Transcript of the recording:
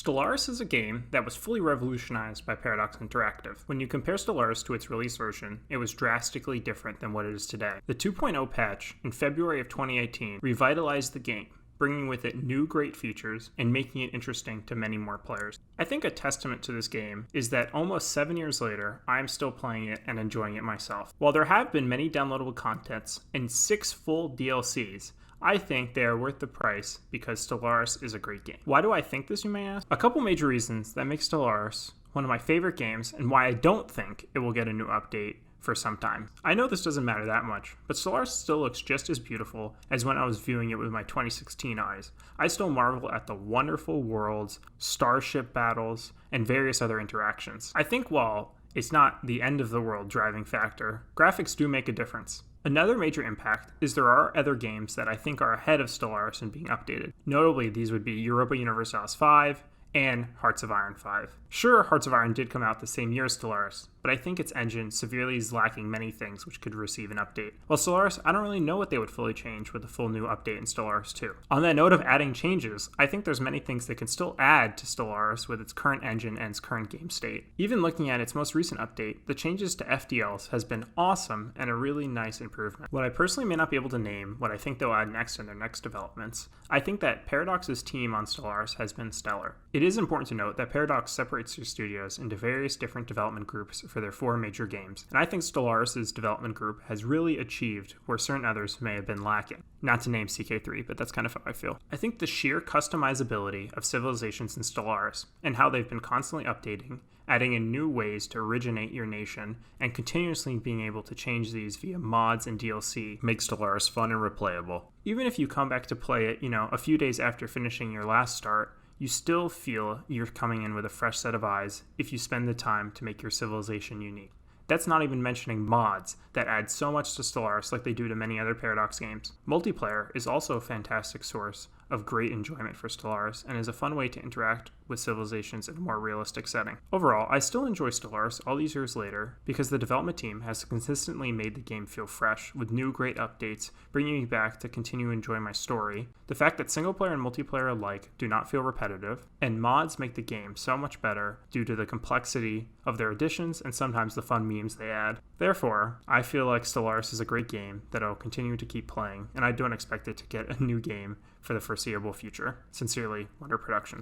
Stellaris is a game that was fully revolutionized by Paradox Interactive. When you compare Stellaris to its release version, it was drastically different than what it is today. The 2.0 patch in February of 2018 revitalized the game, bringing with it new great features and making it interesting to many more players. I think a testament to this game is that almost 7 years later, I am still playing it and enjoying it myself. While there have been many downloadable contents and 6 full DLCs, I think they are worth the price because Stellaris is a great game. Why do I think this, you may ask? A couple major reasons that make Stellaris one of my favorite games and why I don't think it will get a new update for some time. I know this doesn't matter that much, but Stellaris still looks just as beautiful as when I was viewing it with my 2016 eyes. I still marvel at the wonderful worlds, starship battles, and various other interactions. I think while it's not the end of the world driving factor, graphics do make a difference. Another major impact is there are other games that I think are ahead of Stellaris in being updated. Notably, these would be Europa Universalis 5 and Hearts of Iron 5. Sure, Hearts of Iron did come out the same year as Stellaris, but I think its engine severely is lacking many things which could receive an update. While Stellaris, I don't really know what they would fully change with a full new update in Stellaris 2. On that note of adding changes, I think there's many things they can still add to Stellaris with its current engine and its current game state. Even looking at its most recent update, the changes to FDLs has been awesome and a really nice improvement. What I personally may not be able to name what I think they'll add next in their next developments, I think that Paradox's team on Stellaris has been stellar. It is important to note that Paradox separates their studios into various different development groups for their 4 major games, and I think Stellaris' development group has really achieved where certain others may have been lacking. Not to name CK3, but that's kind of how I feel. I think the sheer customizability of civilizations in Stellaris and how they've been constantly updating, adding in new ways to originate your nation, and continuously being able to change these via mods and DLC makes Stellaris fun and replayable. Even if you come back to play it, a few days after finishing your last start, you still feel you're coming in with a fresh set of eyes if you spend the time to make your civilization unique. That's not even mentioning mods that add so much to Stellaris like they do to many other Paradox games. Multiplayer is also a fantastic source of great enjoyment for Stellaris and is a fun way to interact with civilizations in a more realistic setting. Overall, I still enjoy Stellaris all these years later because the development team has consistently made the game feel fresh with new great updates, bringing me back to continue to enjoy my story, the fact that single player and multiplayer alike do not feel repetitive, and mods make the game so much better due to the complexity of their additions and sometimes the fun memes they add. Therefore, I feel like Stellaris is a great game that I'll continue to keep playing, and I don't expect it to get a new game for the foreseeable future. Sincerely, Wonder Productions.